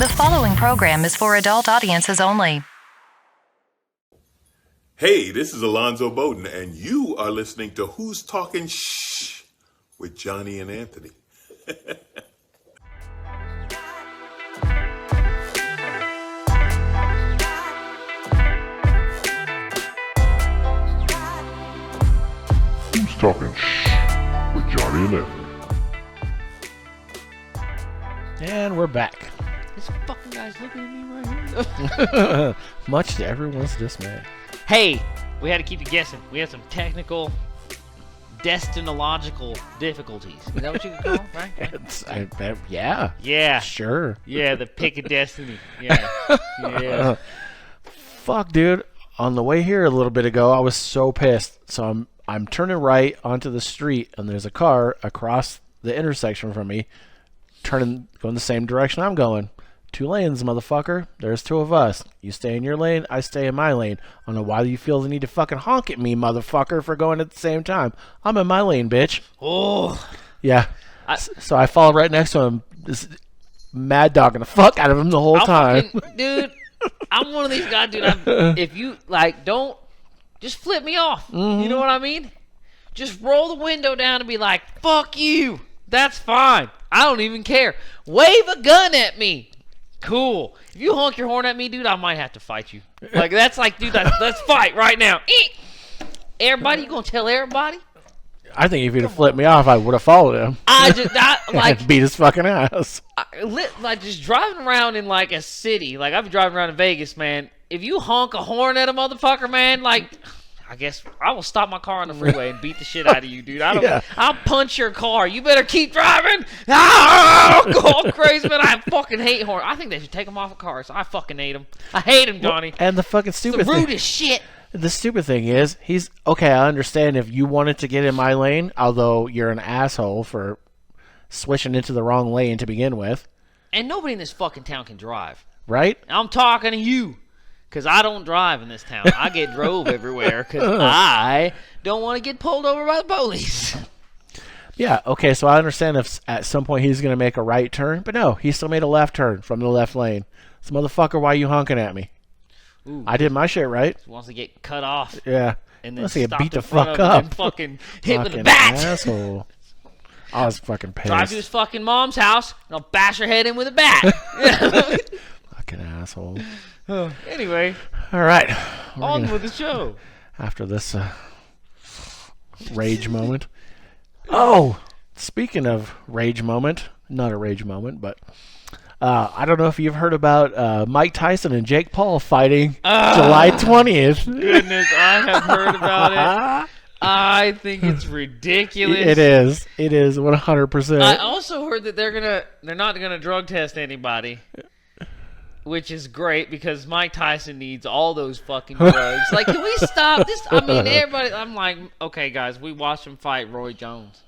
The following program is for adult audiences only. Hey, this is Alonzo Bowden, and you are listening to Who's Talking Shh with Johnny and Anthony. Who's Talking Shh with Johnny and Anthony. And we're back. This fucking guy's looking at me right here. Much to everyone's dismay. Hey, we had to keep you guessing. We had some technical, destinological difficulties. Is that what you could call it, right? Yeah. Yeah. Sure. Yeah, the pick of destiny. Yeah. Yeah. Fuck, dude. On the way here a little bit ago, I was so pissed. So I'm turning right onto the street, and there's a car across the intersection from me, going the same direction I'm going. 2 lanes, motherfucker. There's 2 of us. You stay in your lane, I stay in my lane. I don't know why you feel the need to fucking honk at me, motherfucker, for going at the same time. I'm in my lane, bitch. Oh. Yeah. So I follow right next to him, just mad dogging the fuck out of him the whole time. Dude, I'm one of these guys, dude. If you, don't, just flip me off. Mm-hmm. You know what I mean? Just roll the window down and be like, fuck you. That's fine. I don't even care. Wave a gun at me. Cool. If you honk your horn at me, dude, I might have to fight you. That's like, dude, let's fight right now. Everybody, you gonna tell everybody? I think if he'd have flipped me off, I would have followed him. And beat his fucking ass. Just driving around in like a city, like I've been driving around in Vegas, man. If you honk a horn at a motherfucker, man, I guess I will stop my car on the freeway and beat the shit out of you, dude. I'll punch your car. You better keep driving. I'll go all crazy, man. I fucking hate horn. I think they should take them off of cars. I fucking hate them. I hate them, Johnny. And the fucking stupid it's the rudest shit. The stupid thing is, he's okay. I understand if you wanted to get in my lane, although you're an asshole for switching into the wrong lane to begin with. And nobody in this fucking town can drive. Right? I'm talking to you. Because I don't drive in this town. I get drove everywhere because I don't want to get pulled over by the police. Yeah, okay, so I understand if at some point he's going to make a right turn, but no, he still made a left turn from the left lane. So, motherfucker, why are you honking at me? Ooh, I did my shit right. He wants to get cut off. Yeah. And then wants to get beat the fuck fuck up. And fucking hit with a fucking bat. Asshole. I was fucking pissed. Drive to his fucking mom's house, and I'll bash her head in with a bat. Fucking asshole. Anyway. All right. On with the show. After this rage moment. Oh, speaking of rage moment, not a rage moment, but I don't know if you've heard about Mike Tyson and Jake Paul fighting July 20th. Goodness, I have heard about it. I think it's ridiculous. It is. It is 100%. I also heard that they're not gonna drug test anybody. Which is great because Mike Tyson needs all those fucking drugs. Can we stop this? I mean, everybody. I'm like, okay, guys, we watched him fight Roy Jones,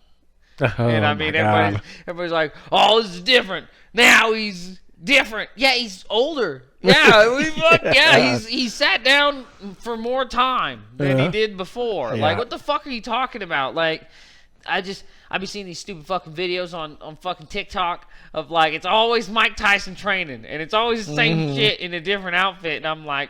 and I mean, everybody's like, oh, this is different. Now he's different. Yeah, he's older. Yeah, he sat down for more time than he did before. Yeah. What the fuck are you talking about? I be seeing these stupid fucking videos on fucking TikTok of it's always Mike Tyson training and it's always the same shit in a different outfit, and I'm like,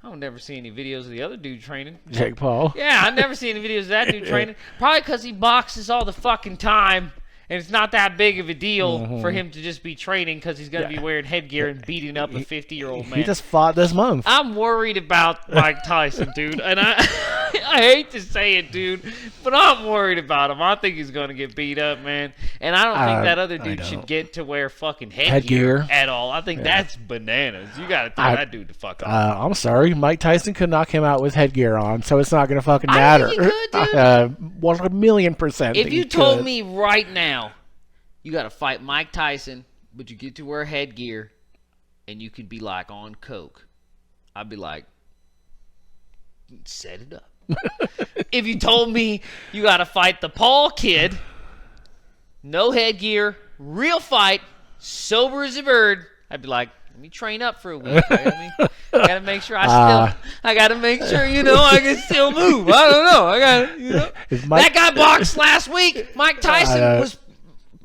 I don't never see any videos of the other dude training. Jake Paul. Yeah, I never see any videos of that dude training. Probably because he boxes all the fucking time. And it's not that big of a deal for him to just be training because he's going to be wearing headgear and beating up a 50-year-old man. He just fought this month. I'm worried about Mike Tyson, dude. And I hate to say it, dude, but I'm worried about him. I think he's going to get beat up, man. And I don't think that other dude should get to wear fucking headgear at all. I think that's bananas. You got to tell that dude to fuck off. I'm sorry. Mike Tyson could knock him out with headgear on, so it's not going to fucking matter. I think he could, dude. 1,000,000%. If you told me right now, you got to fight Mike Tyson, but you get to wear headgear, and you could be on coke, I'd be like, set it up. If you told me you got to fight the Paul kid, no headgear, real fight, sober as a bird, I'd be like, let me train up for a week. I gotta make sure I gotta make sure, I can still move. I don't know. That guy boxed last week. Mike Tyson was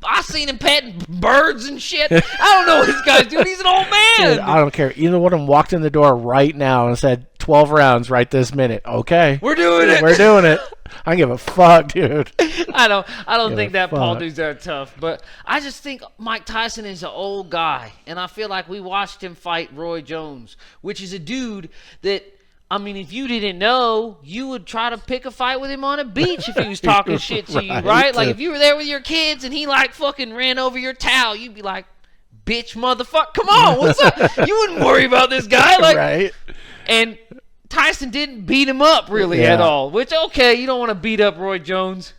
I seen him petting birds and shit. I don't know what this guy's doing. He's an old man. Dude, I don't care. Either one of them walked in the door right now and said 12 rounds right this minute. Okay. We're doing it. We're doing it. I don't give a fuck, dude. I don't think that Paul fuck. dude's that tough, but I just think Mike Tyson is an old guy, and I feel like we watched him fight Roy Jones, which is a dude that, I mean, if you didn't know, you would try to pick a fight with him on a beach if he was talking shit to you, right? Like if you were there with your kids and he like fucking ran over your towel, you'd be like, bitch, motherfucker, come on, what's up? You wouldn't worry about this guy, like, right? And Tyson didn't beat him up really at all, which, okay, you don't want to beat up Roy Jones,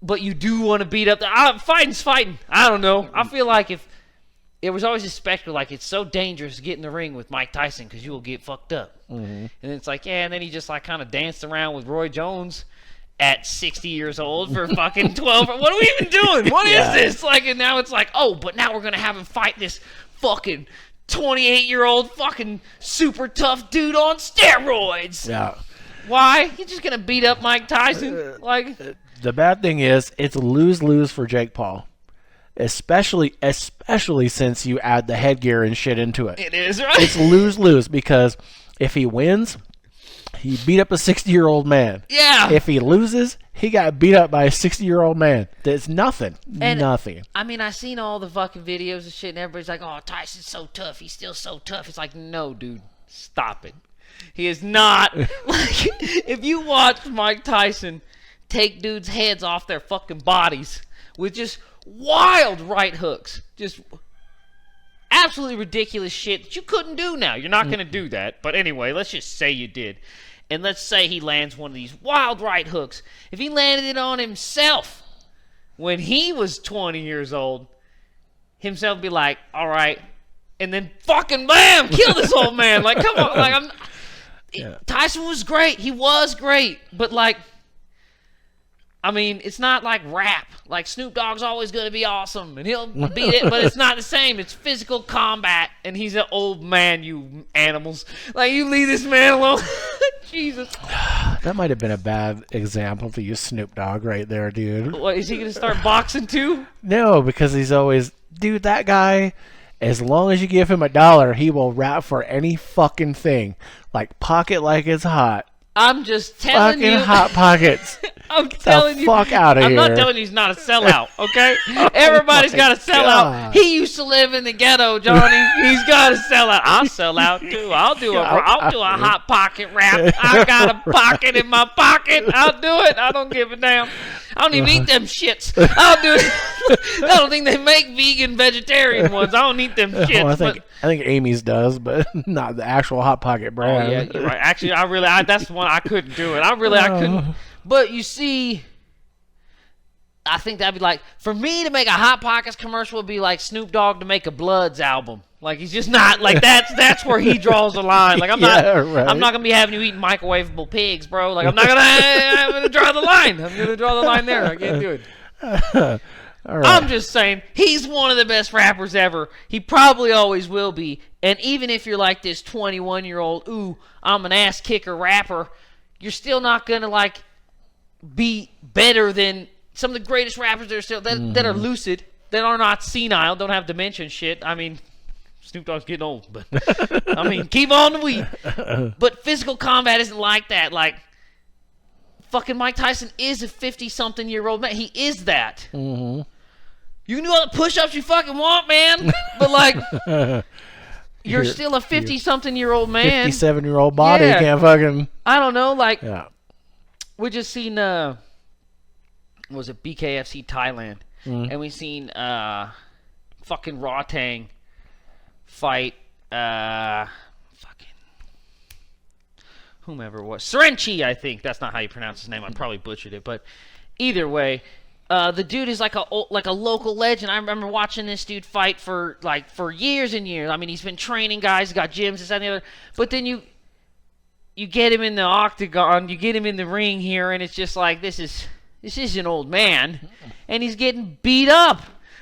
but you do want to beat up fighting's fighting. I don't know. I feel like if it was always a specter, like it's so dangerous to get in the ring with Mike Tyson because you will get fucked up. And it's like, yeah, and then he just like kind of danced around with Roy Jones at 60 years old for fucking 12. What are we even doing? What is this? Like, and now it's like, oh, but now we're going to have him fight this fucking 28-year-old fucking super tough dude on steroids. Yeah. Why? He's just gonna beat up Mike Tyson. Like, the bad thing is, it's lose-lose for Jake Paul, especially since you add the headgear and shit into it. it is, right? It's lose-lose because if he wins, he beat up a 60-year-old man. Yeah. If he loses, he got beat up by a 60-year-old man. That's nothing. And, nothing. I mean, I seen all the fucking videos and shit, and everybody's like, oh, Tyson's so tough. He's still so tough. It's like, no, dude, stop it. He is not. Like, if you watch Mike Tyson take dudes' heads off their fucking bodies with just wild right hooks, just absolutely ridiculous shit that you couldn't do now. You're not going to do that. But anyway, let's just say you did. And let's say he lands one of these wild right hooks. If he landed it on himself when he was 20 years old, himself would be like, all right, and then fucking bam, kill this old man. Like, come on. Like, Tyson was great. He was great. But, like, I mean, it's not like rap. Like, Snoop Dogg's always going to be awesome, and he'll beat it, but it's not the same. It's physical combat, and he's an old man, you animals. Like, you leave this man alone. Jesus. That might have been a bad example to use Snoop Dogg right there, dude. What, is he going to start boxing too? No, because he's always... Dude, that guy, as long as you give him $1, he will rap for any fucking thing. Like, pocket like it's hot. I'm just telling you. Fucking Hot Pockets. I'm telling you. Fuck out of here. I'm not telling you he's not a sellout, okay? Everybody's got a sellout. God. He used to live in the ghetto, Johnny. He's got a sellout. I'll sell out too. I'll do a Hot Pocket rap. I got a pocket in my pocket. I'll do it. I don't give a damn. I don't even eat them shits. I'll do it. I don't think they make vegan, vegetarian ones. I don't eat them shits. Well, I think Amy's does, but not the actual Hot Pocket brand. Oh, yeah, you're right. Actually, that's the one I couldn't do it. I couldn't. But you see, I think that'd be like, for me to make a Hot Pockets commercial would be like Snoop Dogg to make a Bloods album. Like, he's just not, like, that's where he draws the line. Like, I'm not gonna be having you eating microwavable pigs, bro. Like, I'm gonna draw the line. I'm gonna draw the line there. I can't do it. All right. I'm just saying, he's one of the best rappers ever. He probably always will be. And even if you're like this 21-year-old, ooh, I'm an ass kicker rapper, you're still not gonna, like, be better than some of the greatest rappers that are still that are lucid, that are not senile, don't have dementia and shit. I mean, Snoop Dogg's getting old, but I mean, keep on the weed. But physical combat isn't like that. Like, fucking Mike Tyson is a 50-something-year-old man. He is that. Mm-hmm. You can do all the push-ups you fucking want, man, but like, you're still a 50-something-year-old man. 57-year-old body can't fucking. I don't know, like. Yeah. We just seen was it BKFC Thailand, and we seen fucking Rotang fight fucking whomever it was, Serenchi, I think. That's not how you pronounce his name. I probably butchered it, but either way, the dude is like a local legend. I remember watching this dude fight for years and years. I mean, he's been training guys, got gyms, this, that, and the other. But then you get him in the octagon, you get him in the ring here, and it's just like, this is an old man, and he's getting beat up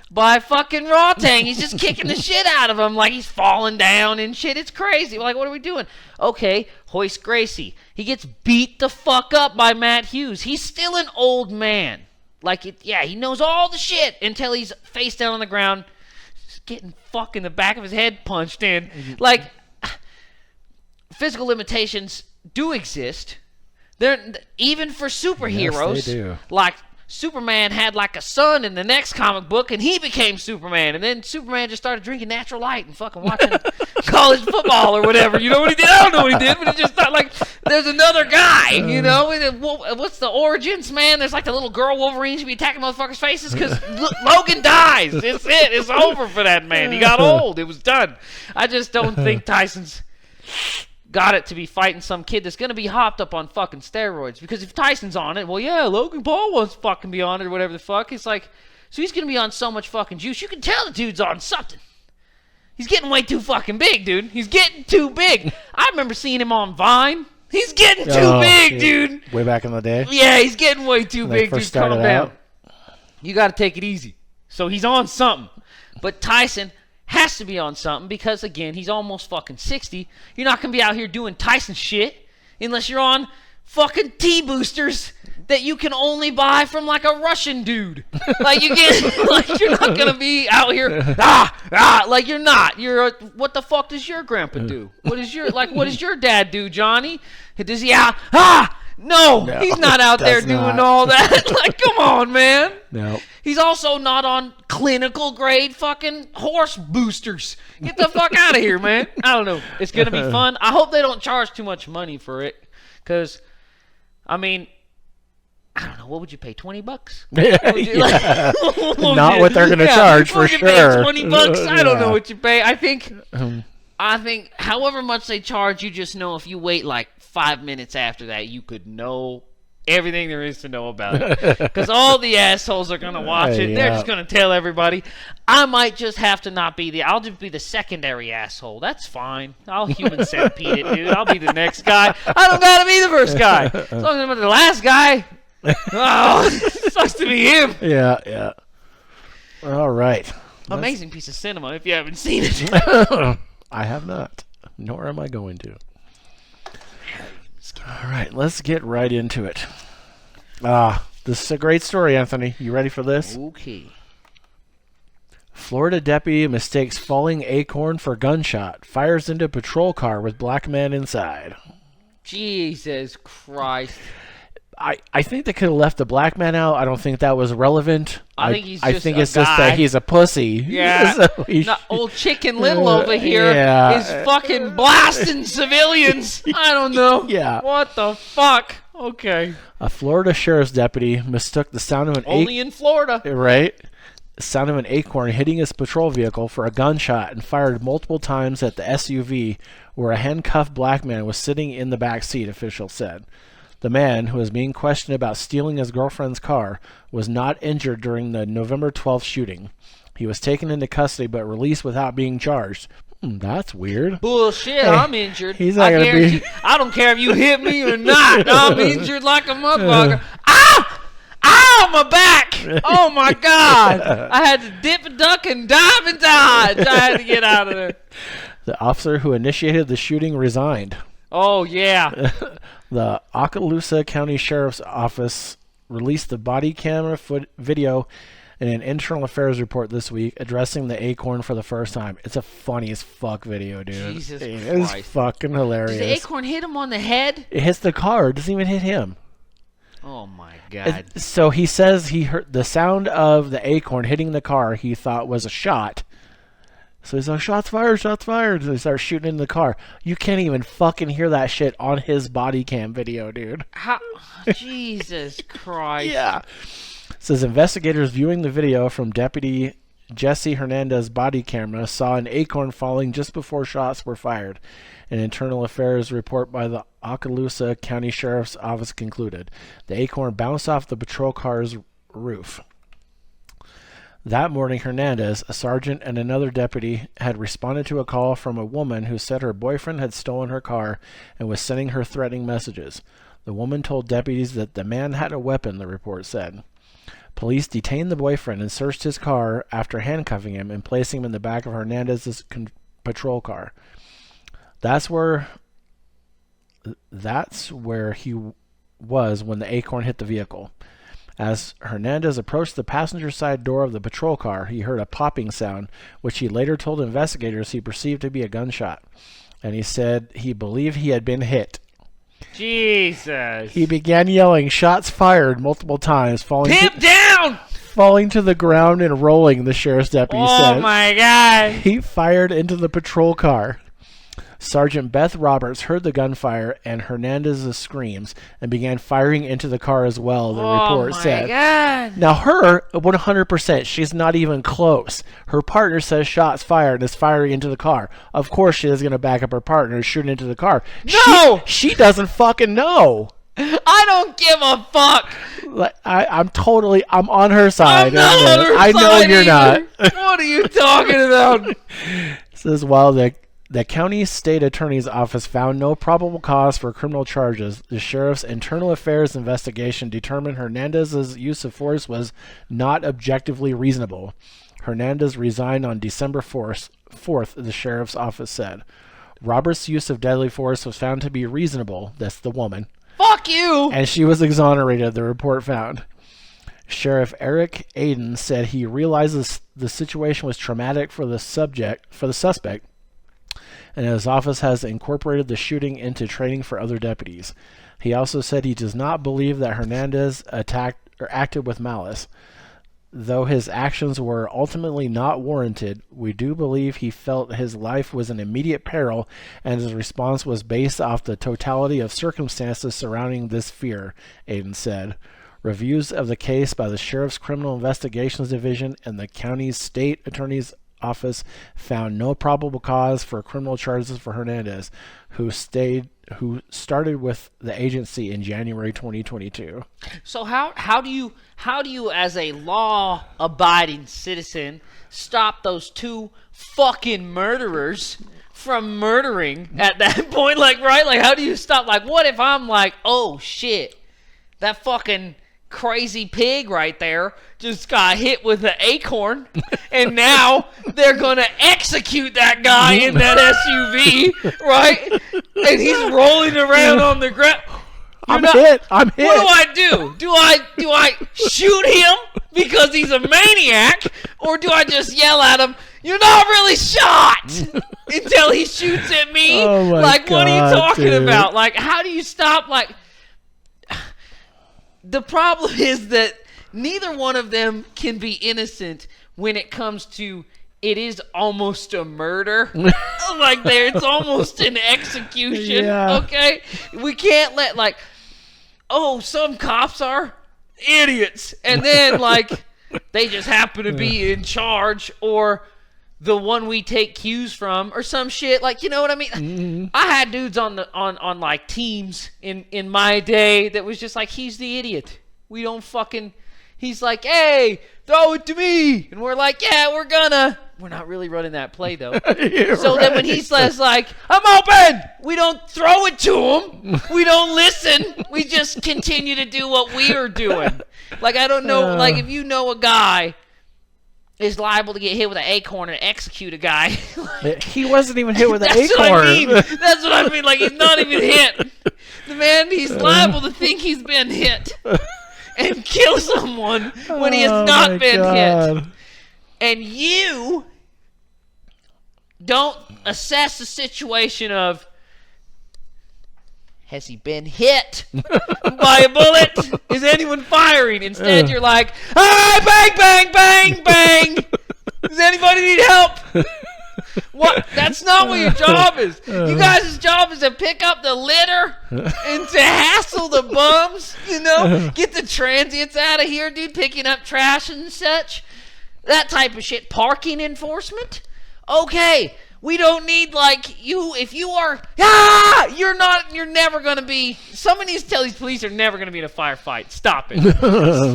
by fucking Rotang. He's just kicking the shit out of him, like he's falling down and shit. It's crazy. Like, what are we doing? Okay, Hoist Gracie. He gets beat the fuck up by Matt Hughes. He's still an old man. he knows all the shit until he's face down on the ground, just getting fucking the back of his head punched in. Like, physical limitations do exist. They're even for superheroes. Yes, they do. Like, Superman had like a son in the next comic book, and he became Superman. And then Superman just started drinking natural light and fucking watching college football or whatever. You know what he did? I don't know what he did, but he just thought, like, there's another guy, you know? And what's the origins, man? There's like the little girl Wolverine should be attacking motherfuckers' faces because Logan dies. It's it. It's over for that man. He got old. It was done. I just don't think Tyson's got it to be fighting some kid that's going to be hopped up on fucking steroids. Because if Tyson's on it, well, yeah, Logan Paul wants to fucking be on it or whatever the fuck. It's like, so he's going to be on so much fucking juice. You can tell the dude's on something. He's getting way too fucking big, dude. He's getting too big. I remember seeing him on Vine. He's getting too big, dude. Way back in the day? Yeah, he's getting way too big, dude. Calm down. Out. You got to take it easy. So he's on something. But Tyson has to be on something because, again, he's almost fucking 60. You're not going to be out here doing Tyson shit unless you're on fucking T-boosters that you can only buy from, like, a Russian dude. Like, you get, like, you're not going to be out here, like, you're not. What the fuck does your grandpa do? What does your dad do, Johnny? Does he No, he's not out there doing all that. Like, come on, man. No. He's also not on clinical grade fucking horse boosters. Get the fuck out of here, man. I don't know. It's going to be fun. I hope they don't charge too much money for it. Because, I mean, I don't know. What would you pay? $20? Not what they're going to charge for sure. Pay $20? I don't know what you pay. I think however much they charge, you just know if you wait like 5 minutes after that, you could know everything there is to know about it. Because all the assholes are going to watch it. They're just going to tell everybody. I might just have to I'll just be the secondary asshole. That's fine. I'll human centipede it, dude. I'll be the next guy. I don't got to be the first guy. As long as I'm the last guy. Oh, it sucks to be him. Yeah. All right. Amazing piece of cinema if you haven't seen it. I have not. Nor am I going to. All right, let's get right into it. This is a great story, Anthony. You ready for this? Okay. Florida deputy mistakes falling acorn for gunshot. Fires into patrol car with black man inside. Jesus Christ. I think they could have left the black man out. I don't think that was relevant. I think he's I just think a it's guy. just that he's a pussy. Yeah. So old Chicken Little over here is fucking blasting civilians. I don't know. Yeah. What the fuck? Okay. A Florida sheriff's deputy mistook the sound of an Only in Florida. Right? Sound of an acorn hitting his patrol vehicle for a gunshot and fired multiple times at the SUV where a handcuffed black man was sitting in the back seat, officials said. The man, who was being questioned about stealing his girlfriend's car, was not injured during the November 12th shooting. He was taken into custody but released without being charged. That's weird. Bullshit, I'm injured. He's not going to be... I don't care if you hit me or not. I'm injured like a motherfucker. Ow! Ow, my back! Oh, my God. I had to dip and duck and dive and dodge. I had to get out of there. The officer who initiated the shooting resigned. Oh, yeah. The Okaloosa County Sheriff's Office released the body camera video in an internal affairs report this week addressing the acorn for the first time. It's a funny as fuck video, dude. Jesus Christ. It's fucking hilarious. Does the acorn hit him on the head? It hits the car. It doesn't even hit him. Oh, my God. So he says he heard the sound of the acorn hitting the car he thought was a shot. So he's like, shots fired, shots fired. So he starts shooting into the car. You can't even fucking hear that shit on his body cam video, dude. How? Jesus Christ. Yeah. Says investigators viewing the video from Deputy Jesse Hernandez's body camera saw an acorn falling just before shots were fired. An internal affairs report by the Okaloosa County Sheriff's Office concluded. The acorn bounced off the patrol car's roof. That morning, Hernandez, a sergeant, and another deputy had responded to a call from a woman who said her boyfriend had stolen her car and was sending her threatening messages. The woman told deputies that the man had a weapon, the report said. Police detained the boyfriend and searched his car after handcuffing him and placing him in the back of Hernandez's patrol car. That's where he was when the acorn hit the vehicle. As Hernandez approached the passenger side door of the patrol car, he heard a popping sound, which he later told investigators he perceived to be a gunshot. And he said he believed he had been hit. Jesus. He began yelling, "Shots fired," multiple times, falling to the ground and rolling, the sheriff's deputy said. Oh my God. He fired into the patrol car. Sergeant Beth Roberts heard the gunfire and Hernandez's screams and began firing into the car as well, the report said. Oh my God. Now her, 100%, she's not even close. Her partner says shots fired and is firing into the car. Of course she is going to back up her partner and shoot into the car. No! She doesn't fucking know. I don't give a fuck. Like, I'm on her side. I'm not on her I know side you're either. not. What are you talking about? It says, while the county state attorney's office found no probable cause for criminal charges, the sheriff's internal affairs investigation determined Hernandez's use of force was not objectively reasonable. Hernandez resigned on December 4th, the sheriff's office said. Roberts' use of deadly force was found to be reasonable. That's the woman. Fuck you! And she was exonerated, the report found. Sheriff Eric Aden said he realizes the situation was traumatic for the suspect, and his office has incorporated the shooting into training for other deputies. He also said he does not believe that Hernandez attacked or acted with malice. Though his actions were ultimately not warranted, we do believe he felt his life was in immediate peril, and his response was based off the totality of circumstances surrounding this fear, Aden said. Reviews of the case by the Sheriff's Criminal Investigations Division and the county's state attorney's office found no probable cause for criminal charges for Hernandez, who started with the agency in January 2022. So how do you as a law-abiding citizen stop those two fucking murderers from murdering at that point? Like, right? Like, how do you stop? Like, what if I'm like, oh shit, that fucking crazy pig right there just got hit with an acorn, and now they're gonna execute that guy in that SUV, right? And he's rolling around on the ground. I'm hit. What do I do? Do I shoot him because he's a maniac, or do I just yell at him, "You're not really shot," until he shoots at me? Oh my like, what are you God, talking dude. about? Like, how do you stop? Like, the problem is that neither one of them can be innocent when it comes to it is almost a murder. Like, it's almost an execution. Yeah. Okay? We can't let, like, oh, some cops are idiots, and then, like, they just happen to be in charge, or the one we take cues from, or some shit. Like, you know what I mean? Mm-hmm. I had dudes on like teams in my day that was just like, he's the idiot. We don't fucking. He's like, hey, throw it to me, and we're like, yeah, we're not really running that play though. So then when he says like, I'm open, we don't throw it to him. We don't listen. We just continue to do what we are doing. Like, I don't know. Like, if you know a guy is liable to get hit with an acorn and execute a guy. Like, he wasn't even hit with an that's acorn. What I mean. That's what I mean. Like, he's not even hit. The man, he's liable to think he's been hit and kill someone when he has not been hit. And you don't assess the situation of, has he been hit by a bullet? Is anyone firing? Instead, you're like, ah, bang, bang, bang, bang. Does anybody need help? What? That's not what your job is. You guys' job is to pick up the litter and to hassle the bums, you know? Get the transients out of here, dude, picking up trash and such. That type of shit. Parking enforcement? Okay. We don't need, like, you, if you are, you're never going to be, somebody needs to tell these police they're never going to be in a firefight. Stop it.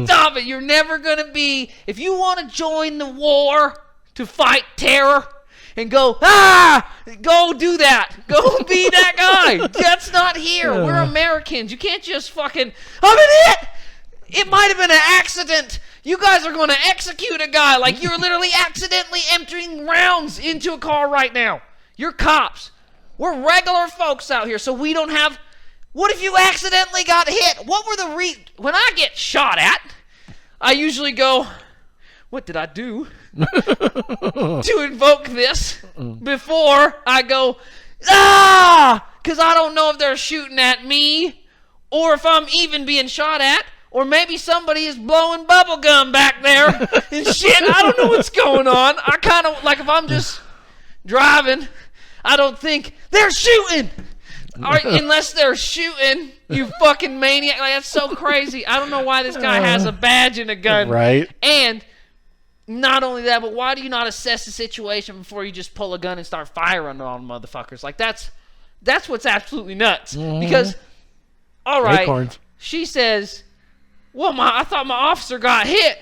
Stop it. You're never going to be, if you want to join the war to fight terror and go do that. Go be that guy. That's not here. We're Americans. You can't just fucking, I'm an hit. It might have been an accident. You guys are going to execute a guy like you're literally accidentally emptying rounds into a car right now. You're cops. We're regular folks out here, so we don't have... What if you accidentally got hit? What were the when I get shot at, I usually go, what did I do to invoke this before I go, because I don't know if they're shooting at me or if I'm even being shot at, or maybe somebody is blowing bubble gum back there and shit. I don't know what's going on. I kind of, like, if I'm just driving, I don't think they're shooting. Unless they're shooting, you fucking maniac. Like, that's so crazy. I don't know why this guy has a badge and a gun. Right. And not only that, but why do you not assess the situation before you just pull a gun and start firing on motherfuckers? Like, that's what's absolutely nuts. Because, all right, Acorns. She says, well, I thought my officer got hit.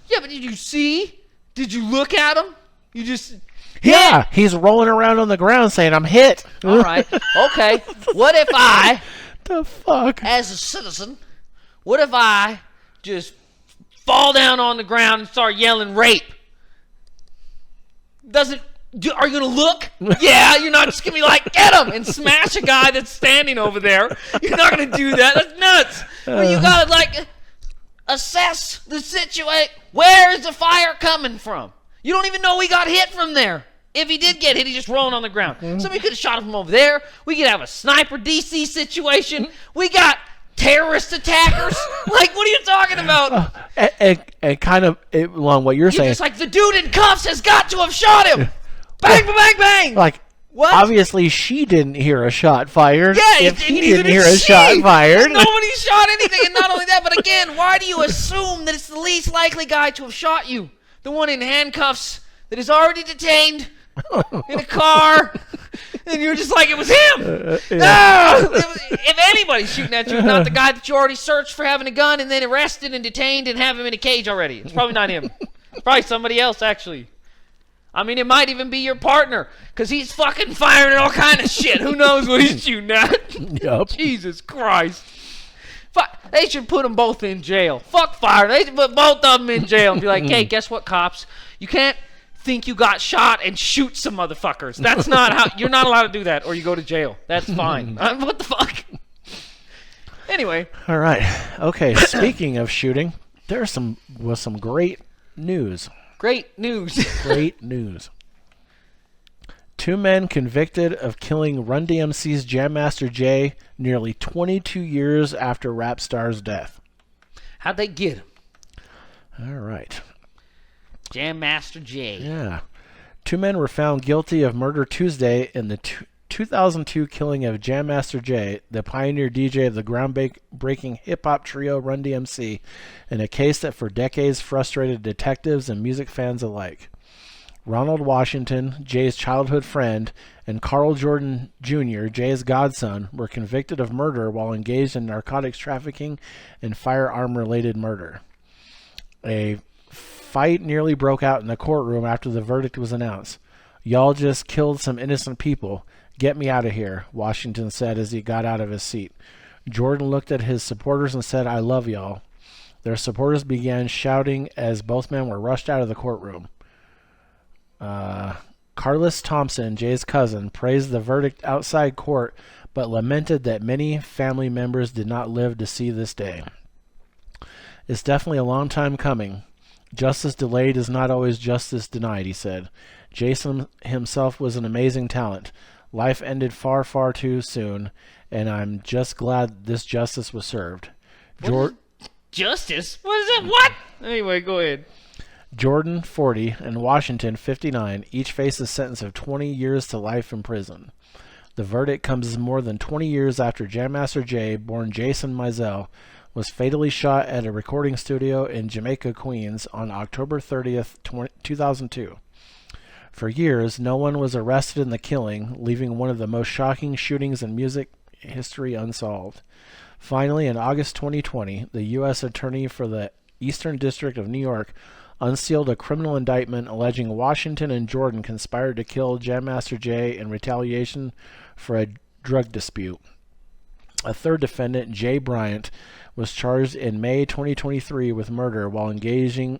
Yeah, but did you see? Did you look at him? You just hit. Yeah, he's rolling around on the ground saying, I'm hit. All right. Okay. What if I, the fuck? as a citizen, what if I just fall down on the ground and start yelling rape? Are you going to look? Yeah, you're not just going to be like, get him, and smash a guy that's standing over there. You're not going to do that. That's nuts. But you got to, like, assess the situation. Where is the fire coming from? You don't even know he got hit from there. If he did get hit, he's just rolling on the ground. Somebody could have shot him from over there. We could have a sniper DC situation. We got terrorist attackers. Like, what are you talking about? And kind of along what you're saying. Just like, the dude in cuffs has got to have shot him. Bang, bang, bang, bang. Like, what? Obviously, she didn't hear a shot fired. Yeah, if he didn't hear a shot fired. Nobody shot anything, and not only that, but again, why do you assume that it's the least likely guy to have shot you? The one in handcuffs that is already detained in a car, and you're just like, it was him. If anybody's shooting at you, not the guy that you already searched for having a gun and then arrested and detained and have him in a cage already. It's probably not him. It's probably somebody else, actually. I mean, it might even be your partner, because he's fucking firing at all kind of shit. Who knows what he's shooting at? Yep. Jesus Christ. They should put them both in jail. Fuck fire. They should put both of them in jail and be like, hey, guess what, cops? You can't think you got shot and shoot some motherfuckers. That's not how... You're not allowed to do that, or you go to jail. That's fine. What the fuck? Anyway. All right. Okay, speaking of shooting, there's some great news. Great news. Great news. 2 men convicted of killing Run-DMC's Jam Master Jay nearly 22 years after rap star's death. How'd they get him? All right. Jam Master Jay. Yeah. 2 men were found guilty of murder Tuesday in the 2002 killing of Jam Master Jay, the pioneer DJ of the groundbreaking hip-hop trio Run-DMC, in a case that for decades frustrated detectives and music fans alike. Ronald Washington, Jay's childhood friend, and Carl Jordan Jr., Jay's godson, were convicted of murder while engaged in narcotics trafficking and firearm-related murder. A fight nearly broke out in the courtroom after the verdict was announced. Y'all just killed some innocent people. Get me out of here, Washington said as he got out of his seat. Jordan looked at his supporters and said, I love y'all. Their supporters began shouting as both men were rushed out of the courtroom. Carlos Thompson, Jay's cousin, praised the verdict outside court, but lamented that many family members did not live to see this day. It's definitely a long time coming. Justice delayed is not always justice denied, he said. Jason himself was an amazing talent. Life ended far, far too soon, and I'm just glad this justice was served. Justice? What is that? What? Anyway, go ahead. Jordan, 40, and Washington, 59, each face a sentence of 20 years to life in prison. The verdict comes more than 20 years after Jam Master Jay, born Jason Mizell, was fatally shot at a recording studio in Jamaica, Queens on October 30th, 2002. For years, no one was arrested in the killing, leaving one of the most shocking shootings in music history unsolved. Finally, in August 2020, the U.S. Attorney for the Eastern District of New York unsealed a criminal indictment alleging Washington and Jordan conspired to kill Jam Master Jay in retaliation for a drug dispute. A third defendant, Jay Bryant, was charged in May 2023 with murder while engaged in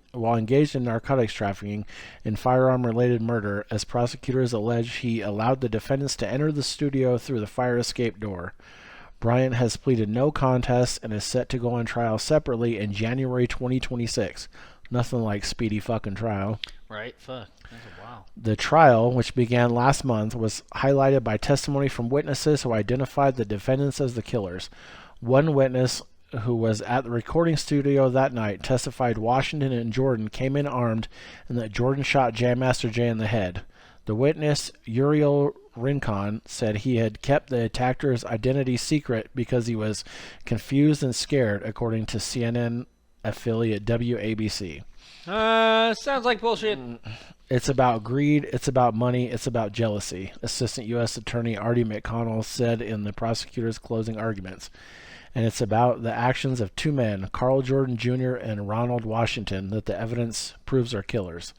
narcotics trafficking and firearm-related murder, as prosecutors allege he allowed the defendants to enter the studio through the fire escape door. Bryant has pleaded no contest and is set to go on trial separately in January 2026. Nothing like speedy fucking trial. Right? Fuck. That's wow. The trial, which began last month, was highlighted by testimony from witnesses who identified the defendants as the killers. One witness who was at the recording studio that night testified Washington and Jordan came in armed and that Jordan shot Jam Master Jay in the head. The witness, Uriel Rincon, said he had kept the attacker's identity secret because he was confused and scared, according to CNN affiliate WABC. Sounds like bullshit. It's about greed, it's about money, it's about jealousy, Assistant U.S. Attorney Artie McConnell said in the prosecutor's closing arguments. And it's about the actions of two men, Carl Jordan Jr. and Ronald Washington, that the evidence proves are killers.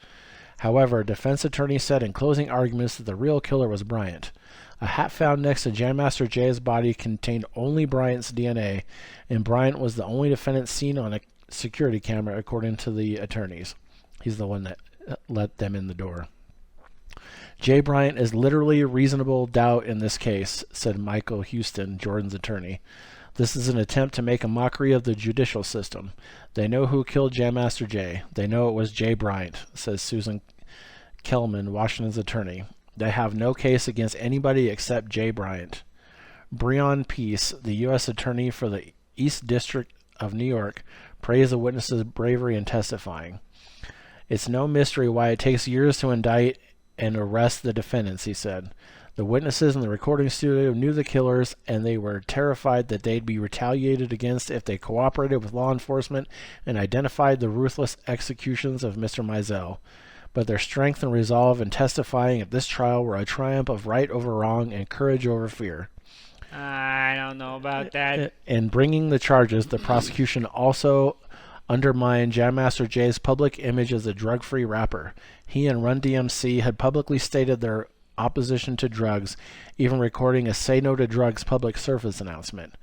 However, defense attorney said in closing arguments that the real killer was Bryant. A hat found next to Jam Master Jay's body contained only Bryant's DNA, and Bryant was the only defendant seen on a security camera, according to the attorneys. He's the one that let them in the door. Jay Bryant is literally reasonable doubt in this case, said Michael Houston, Jordan's attorney. This is an attempt to make a mockery of the judicial system. They know who killed Jam Master Jay. They know it was Jay Bryant, says Susan Kellman, Washington's attorney. They have no case against anybody except Jay Bryant. Breon Peace, the U.S. attorney for the East District of New York, praised the witnesses' bravery in testifying. It's no mystery why it takes years to indict and arrest the defendants, he said. The witnesses in the recording studio knew the killers, and they were terrified that they'd be retaliated against if they cooperated with law enforcement and identified the ruthless executions of Mr. Mizell. But their strength and resolve in testifying at this trial were a triumph of right over wrong and courage over fear. I don't know about that. In bringing the charges, the prosecution also undermined Jam Master Jay's public image as a drug-free rapper. He and Run-DMC had publicly stated their opposition to drugs, even recording a Say No to Drugs public service announcement.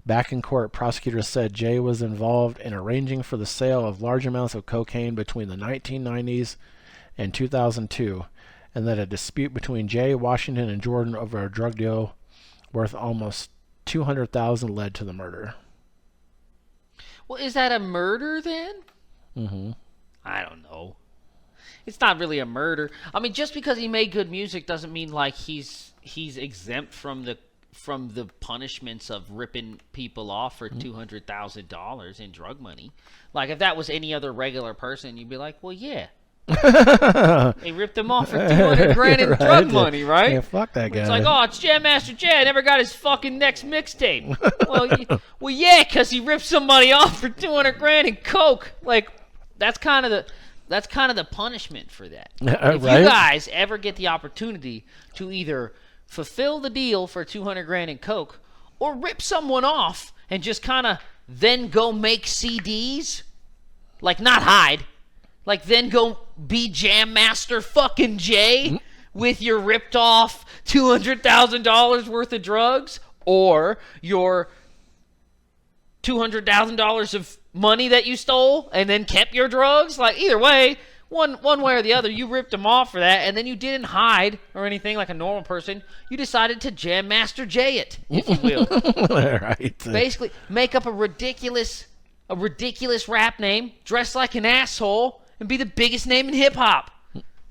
Back in court, prosecutors said Jay was involved in arranging for the sale of large amounts of cocaine between the 1990s and 2002, and that a dispute between Jay, Washington, and Jordan over a drug deal worth almost $200,000 led to the murder. Well, is that a murder then? Mm-hmm. I don't know. It's not really a murder. I mean, just because he made good music doesn't mean like he's exempt from the punishments of ripping people off for $200,000 in drug money. Like if that was any other regular person, you'd be like, well, yeah. They ripped him off for $200,000 in drug money, right? Yeah, fuck that guy. It's like, oh, it's Jam Master Jay. I never got his fucking next mixtape. well, yeah, because he ripped somebody off for $200,000 in coke. Like, that's kind of the punishment for that. If right? you guys ever get the opportunity to either fulfill the deal for $200,000 in coke or rip someone off and just kind of then go make CDs, like not hide. Like, then go be Jam Master fucking Jay with your ripped off $200,000 worth of drugs or your $200,000 of money that you stole and then kept your drugs. Like, either way, one way or the other, you ripped them off for that, and then you didn't hide or anything like a normal person. You decided to Jam Master Jay it, if you will. Right. Basically, make up a ridiculous rap name, dress like an asshole, and be the biggest name in hip-hop,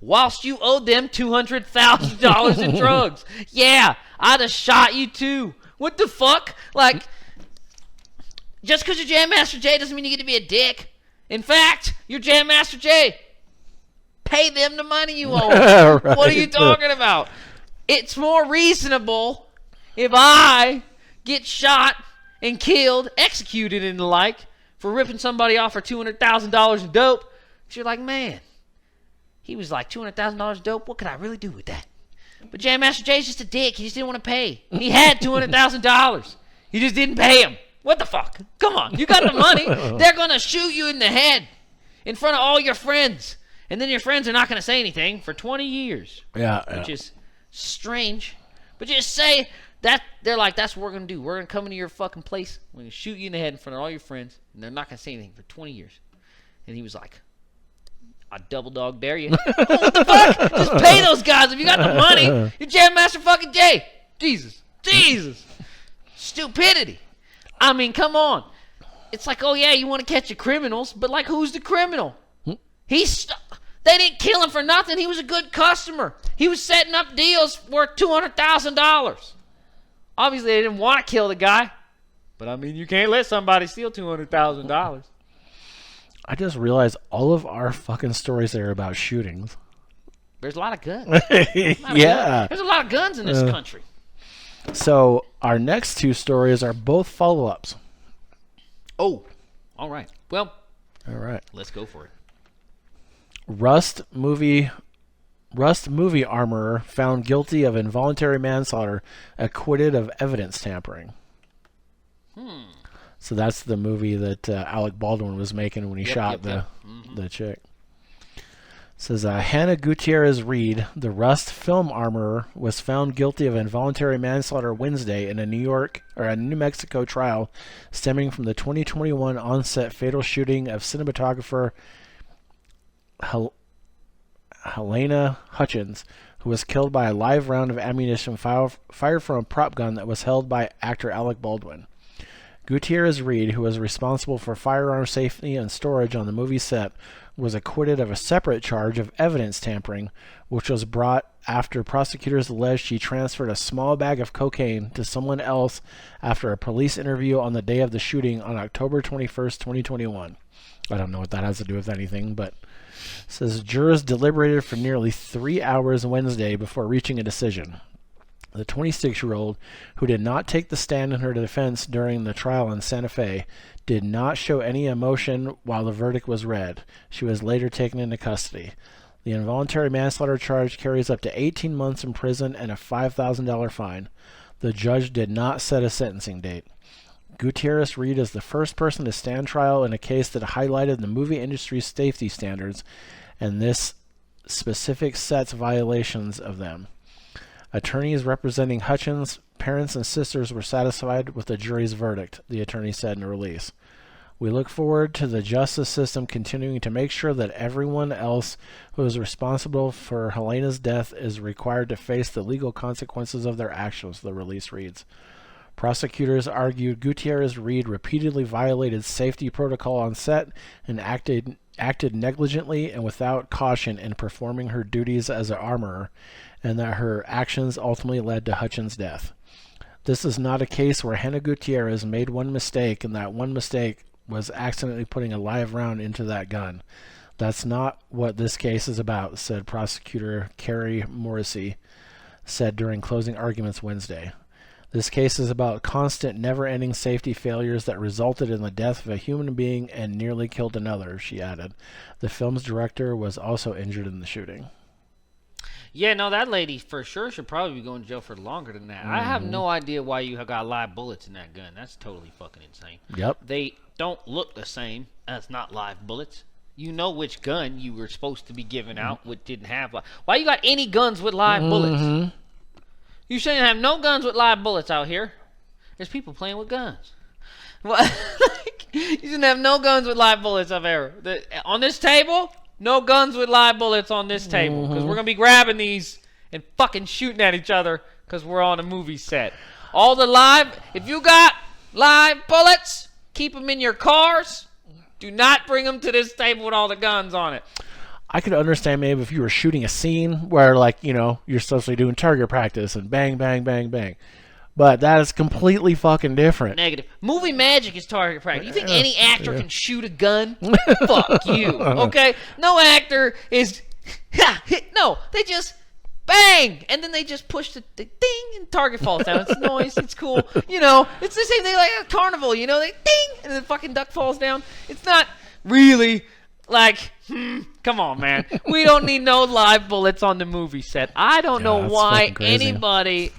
whilst you owed them $200,000 in drugs. Yeah, I'd have shot you too. What the fuck? Like, just because you're Jam Master Jay doesn't mean you get to be a dick. In fact, you're Jam Master Jay. Pay them the money you owe. Right. What are you talking about? It's more reasonable if I get shot and killed, executed and the like, for ripping somebody off for $200,000 in dope. You're like, man, he was like $200,000 dope. What could I really do with that? But Jam Master Jay's just a dick. He just didn't want to pay. He had $200,000. He just didn't pay him. What the fuck? Come on. You got the money. They're going to shoot you in the head in front of all your friends. And then your friends are not going to say anything for 20 years. Yeah. Which is strange. But just say that. They're like, that's what we're going to do. We're going to come into your fucking place. We're going to shoot you in the head in front of all your friends. And they're not going to say anything for 20 years. And he was like, I double dog dare you. What the fuck? Just pay those guys if you got the money. You're Jam Master fucking Jay. Jesus. stupidity. I mean, come on. It's like, oh yeah, you want to catch the criminals, but like, who's the criminal? They didn't kill him for nothing. He was a good customer. He was setting up deals worth $200,000. Obviously, they didn't want to kill the guy. But I mean, you can't let somebody steal $200,000. I just realized all of our fucking stories are about shootings. There's a lot of guns. Yeah. There's a lot of guns in this country. So our next two stories are both follow-ups. Oh, all right. Well, all right. Let's go for it. Rust movie armorer found guilty of involuntary manslaughter, acquitted of evidence tampering. So that's the movie that Alec Baldwin was making when he shot the chick. It says Hannah Gutierrez Reed, the Rust film armorer, was found guilty of involuntary manslaughter Wednesday in a New Mexico trial stemming from the 2021 on-set fatal shooting of cinematographer Helena Hutchins, who was killed by a live round of ammunition fired from a prop gun that was held by actor Alec Baldwin. Gutierrez Reed, who was responsible for firearm safety and storage on the movie set, was acquitted of a separate charge of evidence tampering, which was brought after prosecutors alleged she transferred a small bag of cocaine to someone else after a police interview on the day of the shooting on October 21st, 2021. I don't know what that has to do with anything, but it says jurors deliberated for nearly 3 hours Wednesday before reaching a decision. The 26-year-old, who did not take the stand in her defense during the trial in Santa Fe, did not show any emotion while the verdict was read. She was later taken into custody. The involuntary manslaughter charge carries up to 18 months in prison and a $5,000 fine. The judge did not set a sentencing date. Gutierrez Reed is the first person to stand trial in a case that highlighted the movie industry's safety standards, and this specific sets violations of them. Attorneys representing Hutchins' parents and sisters were satisfied with the jury's verdict, the attorney said in a release. We look forward to the justice system continuing to make sure that everyone else who is responsible for Helena's death is required to face the legal consequences of their actions, the release reads. Prosecutors argued Gutierrez Reed repeatedly violated safety protocol on set and acted negligently and without caution in performing her duties as an armorer, and that her actions ultimately led to Hutchins' death. This is not a case where Hannah Gutierrez made one mistake, and that one mistake was accidentally putting a live round into that gun. That's not what this case is about, said prosecutor Carrie Morrissey said during closing arguments Wednesday. This case is about constant, never-ending safety failures that resulted in the death of a human being and nearly killed another, she added. The film's director was also injured in the shooting. Yeah, no, that lady for sure should probably be going to jail for longer than that. I have no idea why you have got live bullets in that gun. That's totally fucking insane. Yep. They don't look the same. That's not live bullets. You know which gun you were supposed to be giving out, which didn't have live. Why you got any guns with live bullets? You shouldn't have no guns with live bullets out here. There's people playing with guns. You shouldn't have no guns with live bullets up here. On this table, no guns with live bullets on this table. Because we're going to be grabbing these and fucking shooting at each other because we're on a movie set. If you got live bullets, keep them in your cars. Do not bring them to this table with all the guns on it. I could understand maybe if you were shooting a scene where, like, you know, you're supposed to be doing target practice and bang, bang, bang, bang. But that is completely fucking different. Negative. Movie magic is target practice. You think any actor can shoot a gun? Fuck you. Okay? No actor is... No, they just bang! And then they just push the ding and target falls down. It's noise. It's cool. You know, it's the same thing like a carnival. You know, they ding! And the fucking duck falls down. It's not really... Like, come on, man. We don't need no live bullets on the movie set. I don't know why anybody,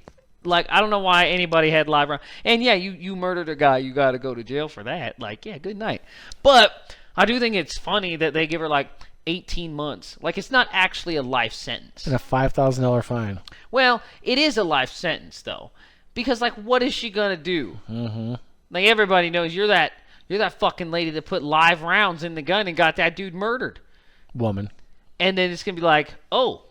I don't know why anybody had live rounds. And yeah, you murdered a guy. You got to go to jail for that. Like, yeah, good night. But I do think it's funny that they give her, 18 months. Like, it's not actually a life sentence. And a $5,000 fine. Well, it is a life sentence, though. Because, what is she going to do? Like, everybody knows you're that fucking lady that put live rounds in the gun and got that dude murdered. Woman. And then it's going to be like, oh,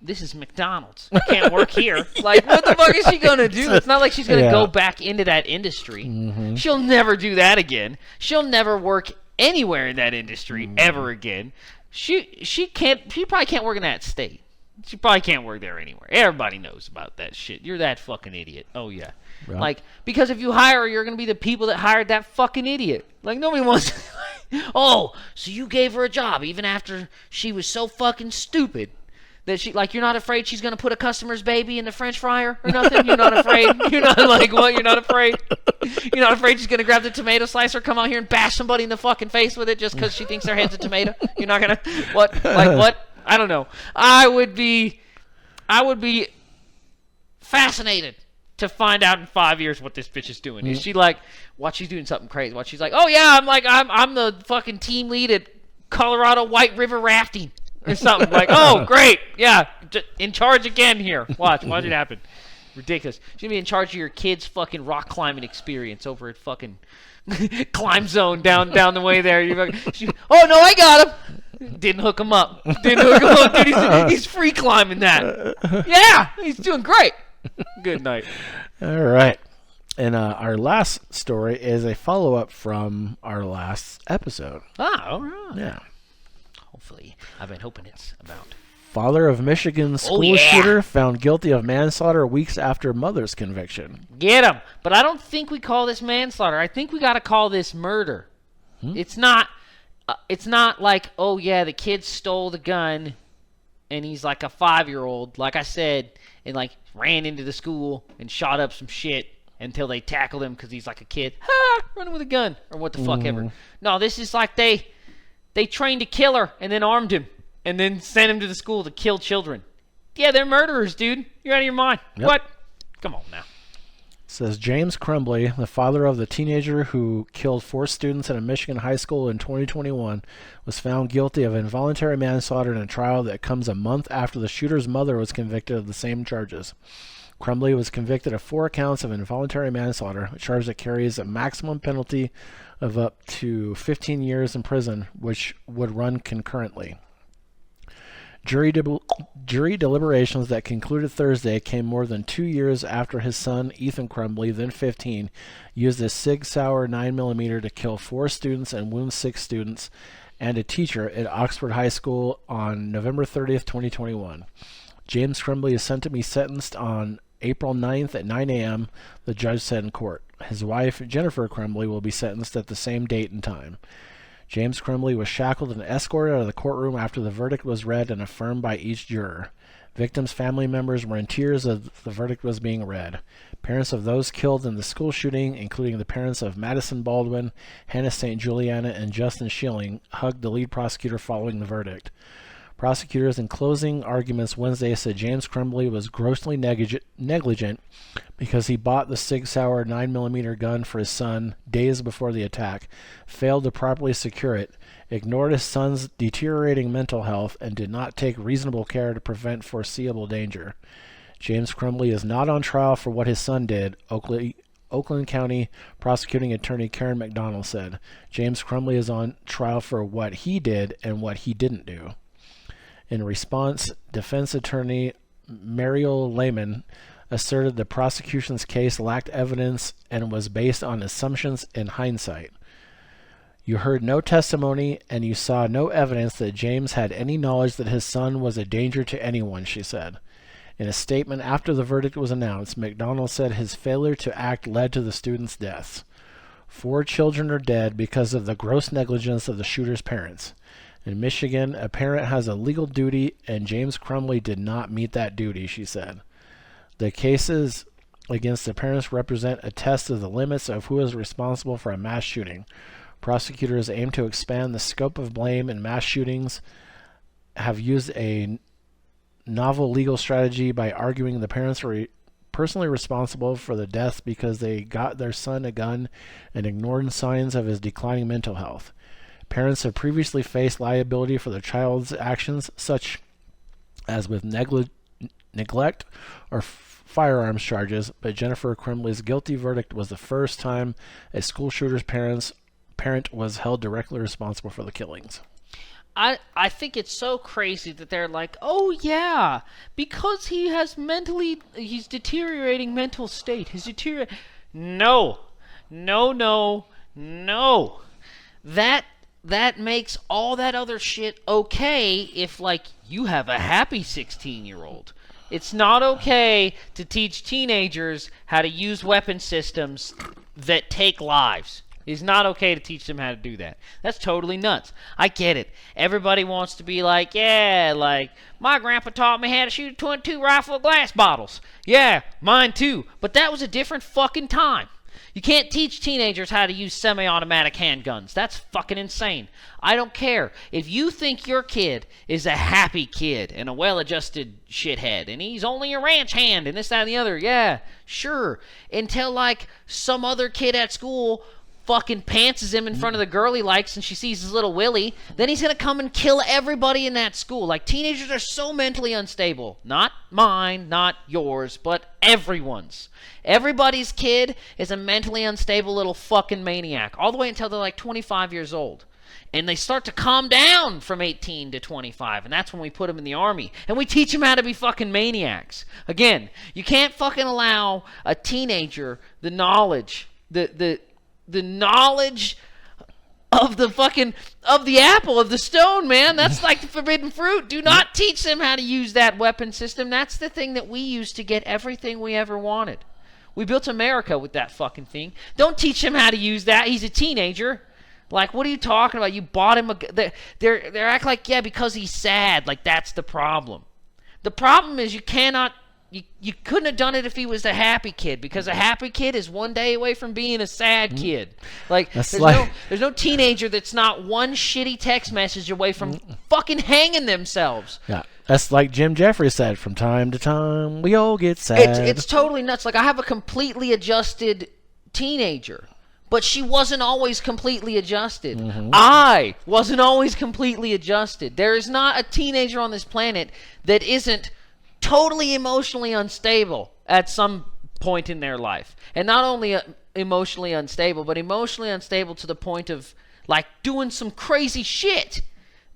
this is McDonald's. You can't work here. Like, what the fuck is she going to do? It's not like she's going to go back into that industry. Mm-hmm. She'll never do that again. She'll never work anywhere in that industry ever again. She probably can't work in that state. She probably can't work there anywhere. Everybody knows about that shit. You're that fucking idiot. Oh, yeah. Right. Like, because if you hire her, you're going to be the people that hired that fucking idiot. Like, nobody wants to... Oh, so you gave her a job even after she was so fucking stupid that she... Like, you're not afraid she's going to put a customer's baby in the French fryer or nothing? You're not afraid? You're not like, what? You're not afraid? You're not afraid she's going to grab the tomato slicer, come out here and bash somebody in the fucking face with it just because she thinks their head's a tomato? You're not going to... What? Like, what? I don't know. I would be fascinated to find out in 5 years what this bitch is doing. Is she like, what, she's doing something crazy? What, she's like, oh yeah, I'm the fucking team lead at Colorado White River rafting or something. Like, oh great, yeah, in charge again here. Watch it happen. Ridiculous. She's gonna be in charge of your kids' fucking rock climbing experience over at fucking Climb Zone down the way there. Oh no, I got him. Didn't hook him up. Dude, he's free climbing that. Yeah, he's doing great. Good night. All right. And our last story is a follow-up from our last episode. Ah, all right. Yeah. Hopefully. I've been hoping it's about. Father of Michigan school shooter found guilty of manslaughter weeks after mother's conviction. Get him. But I don't think we call this manslaughter. I think we got to call this murder. It's not like, oh yeah, the kid stole the gun and he's like a 5-year-old, like I said, and like ran into the school and shot up some shit until they tackled him because he's like a kid, running with a gun or what the fuck ever. No, this is like they trained a killer and then armed him and then sent him to the school to kill children. Yeah, they're murderers, dude. You're out of your mind. Yep. What? Come on now. Says James Crumbly, the father of the teenager who killed 4 students at a Michigan high school in 2021, was found guilty of involuntary manslaughter in a trial that comes a month after the shooter's mother was convicted of the same charges. Crumbly was convicted of 4 counts of involuntary manslaughter, a charge that carries a maximum penalty of up to 15 years in prison, which would run concurrently. Jury deliberations that concluded Thursday came more than 2 years after his son, Ethan Crumbly, then 15, used a Sig Sauer 9mm to kill 4 students and wound 6 students and a teacher at Oxford High School on November 30th, 2021. James Crumbly is set to be sentenced on April 9th at 9 a.m., the judge said in court. His wife, Jennifer Crumbly, will be sentenced at the same date and time. James Crumbly was shackled and escorted out of the courtroom after the verdict was read and affirmed by each juror. Victims' family members were in tears as the verdict was being read. Parents of those killed in the school shooting, including the parents of Madison Baldwin, Hannah St. Juliana, and Justin Schilling, hugged the lead prosecutor following the verdict. Prosecutors in closing arguments Wednesday said James Crumbly was grossly negligent because he bought the Sig Sauer 9mm gun for his son days before the attack, failed to properly secure it, ignored his son's deteriorating mental health, and did not take reasonable care to prevent foreseeable danger. James Crumbly is not on trial for what his son did, Oakland County prosecuting attorney Karen McDonald said. James Crumbly is on trial for what he did and what he didn't do. In response, defense attorney Mariel Lehman asserted the prosecution's case lacked evidence and was based on assumptions in hindsight. You heard no testimony and you saw no evidence that James had any knowledge that his son was a danger to anyone, she said. In a statement after the verdict was announced, McDonald said his failure to act led to the students' deaths. 4 children are dead because of the gross negligence of the shooter's parents. In Michigan, a parent has a legal duty, and James Crumbly did not meet that duty, she said. The cases against the parents represent a test of the limits of who is responsible for a mass shooting. Prosecutors aim to expand the scope of blame in mass shootings, have used a novel legal strategy by arguing the parents are personally responsible for the deaths because they got their son a gun and ignored signs of his declining mental health. Parents have previously faced liability for their child's actions, such as with neglect or firearms charges, but Jennifer Crumbly's guilty verdict was the first time a school shooter's parent was held directly responsible for the killings. I think it's so crazy that they're like, oh yeah, because he's deteriorating mental state. He's deteriorating. No. That makes all that other shit okay if, like, you have a happy 16-year-old. It's not okay to teach teenagers how to use weapon systems that take lives. It's not okay to teach them how to do that. That's totally nuts. I get it. Everybody wants to be like, yeah, like, my grandpa taught me how to shoot a .22 rifle with glass bottles. Yeah, mine too. But that was a different fucking time. You can't teach teenagers how to use semi-automatic handguns. That's fucking insane. I don't care. If you think your kid is a happy kid and a well-adjusted shithead, and he's only a ranch hand and this, that, and the other, yeah, sure. Until, like, some other kid at school fucking pantses him in front of the girl he likes and she sees his little willy, then he's going to come and kill everybody in that school. Like, teenagers are so mentally unstable. Not mine, not yours, but everyone's. Everybody's kid is a mentally unstable little fucking maniac, all the way until they're like 25 years old. And they start to calm down from 18 to 25, and that's when we put them in the army. And we teach them how to be fucking maniacs. Again, you can't fucking allow a teenager the knowledge, the knowledge of the fucking, of the apple, of the stone, man. That's like the forbidden fruit. Do not teach them how to use that weapon system. That's the thing that we used to get everything we ever wanted. We built America with that fucking thing. Don't teach him how to use that. He's a teenager. Like, what are you talking about? You bought him a... They're act like, yeah, because he's sad. Like, that's the problem. The problem is you cannot... You couldn't have done it if he was a happy kid, because a happy kid is one day away from being a sad kid. Like, there's no teenager that's not one shitty text message away from fucking hanging themselves. Yeah, that's like Jim Jeffries said, from time to time, we all get sad. It's totally nuts. Like, I have a completely adjusted teenager, but she wasn't always completely adjusted. I wasn't always completely adjusted. There is not a teenager on this planet that isn't totally emotionally unstable at some point in their life. And not only emotionally unstable, but emotionally unstable to the point of, like, doing some crazy shit.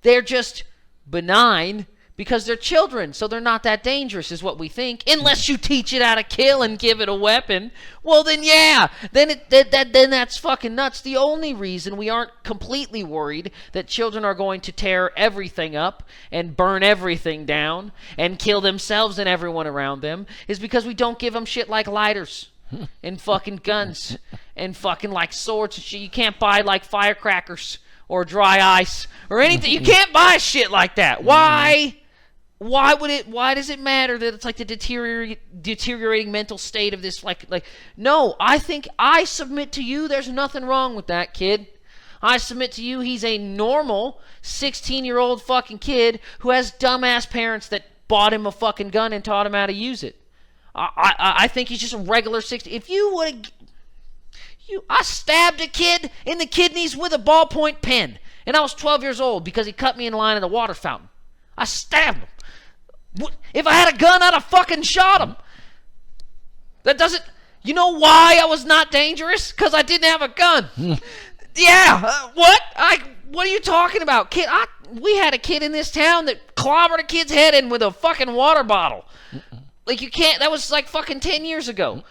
They're just benign because they're children, so they're not that dangerous, is what we think. Unless you teach it how to kill and give it a weapon. Well, then yeah, then that's fucking nuts. The only reason we aren't completely worried that children are going to tear everything up and burn everything down and kill themselves and everyone around them is because we don't give them shit like lighters and fucking guns and fucking, like, swords and shit. You can't buy, like, firecrackers or dry ice or anything. You can't buy shit like that. Why? Why does it matter that it's like the deteriorating mental state of this, like, no, I submit to you there's nothing wrong with that kid. I submit to you he's a normal 16-year-old fucking kid who has dumbass parents that bought him a fucking gun and taught him how to use it. I think he's just a regular 16. If you would have... I stabbed a kid in the kidneys with a ballpoint pen, and I was 12 years old because he cut me in line at the water fountain. I stabbed him. If I had a gun, I'd have fucking shot him. That doesn't... You know why I was not dangerous? Because I didn't have a gun. Yeah, what? What are you talking about? Kid, we had a kid in this town that clobbered a kid's head in with a fucking water bottle. Like, you can't... That was like fucking 10 years ago.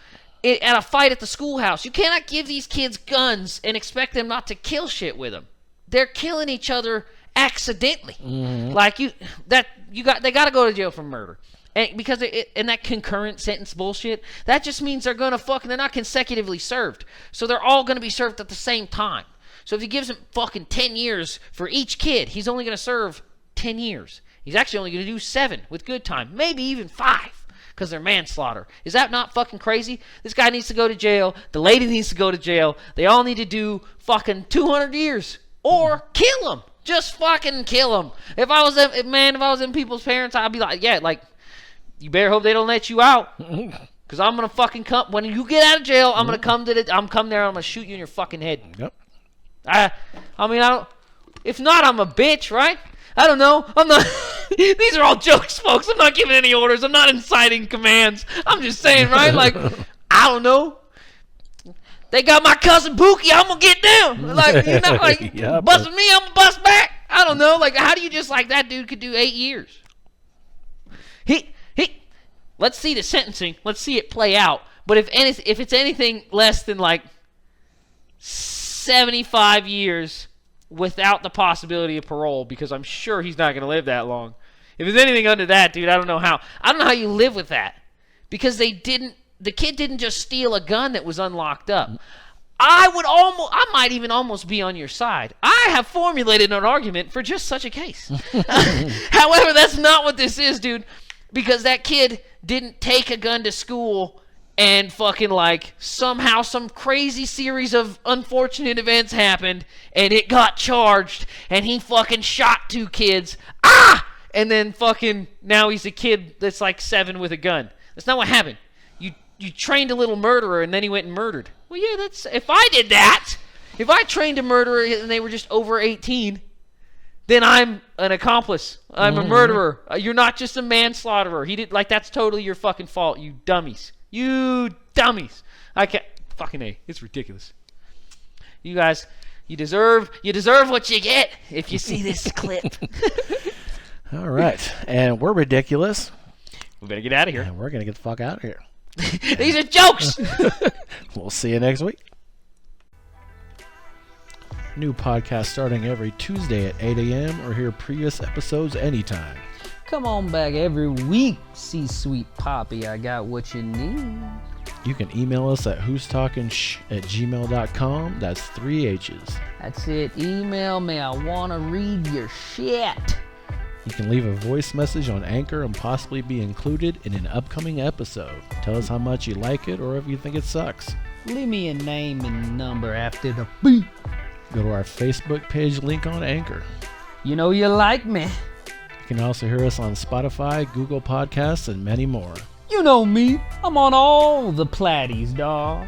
At a fight at the schoolhouse. You cannot give these kids guns and expect them not to kill shit with them. They're killing each other accidentally. Like, they got to go to jail for murder. And because and that concurrent sentence bullshit, that just means they're not consecutively served. So they're all going to be served at the same time. So if he gives them fucking 10 years for each kid, he's only going to serve 10 years. He's actually only going to do 7 with good time, maybe even 5. Because they're manslaughter. Is that not fucking crazy? This guy needs to go to jail. The lady needs to go to jail. They all need to do fucking 200 years. Or kill them. Just fucking kill them. If I was in people's parents, I'd be like, yeah, like, you better hope they don't let you out. Because I'm going to fucking come. When you get out of jail, I'm going to come there and I'm going to shoot you in your fucking head. Yep. I don't. If not, I'm a bitch, right? I don't know. I'm not. These are all jokes, folks. I'm not giving any orders. I'm not inciting commands. I'm just saying, right? Like, I don't know. They got my cousin Pookie. I'm gonna get down. Like, you know, like, busting me, I'm gonna bust back. I don't know. Like, how do you just like that dude could do 8 years? Let's see the sentencing. Let's see it play out. But if it's anything less than like 75 years without the possibility of parole, because I'm sure he's not going to live that long. If it's anything under that, dude, I don't know how. I don't know how you live with that. Because the kid didn't just steal a gun that was unlocked up. I might even almost be on your side. I have formulated an argument for just such a case. However, that's not what this is, dude. Because that kid didn't take a gun to school and fucking like somehow some crazy series of unfortunate events happened and it got charged and he fucking shot 2 kids. And then fucking now he's a kid that's like 7 with a gun. That's not what happened. You trained a little murderer and then he went and murdered. Well, yeah, that's if I did that. If I trained a murderer and they were just over 18, then I'm an accomplice. I'm a murderer. You're not just a manslaughterer. He did like that's totally your fucking fault, you dummies. You dummies. I can't fucking A. It's ridiculous. You guys, you deserve what you get if you see this clip. All right. And we're ridiculous. We better get out of here. And we're going to get the fuck out of here. These are jokes. We'll see you next week. New podcast starting every Tuesday at 8 a.m. or hear previous episodes anytime. Come on back every week, see Sweet Poppy. I got what you need. You can email us at who'stalkingshh@gmail.com. That's 3 H's. That's it. Email me. I want to read your shit. You can leave a voice message on Anchor and possibly be included in an upcoming episode. Tell us how much you like it or if you think it sucks. Leave me a name and number after the beep. Go to our Facebook page link on Anchor. You know you like me. You can also hear us on Spotify, Google Podcasts, and many more. You know me. I'm on all the platties, dawg.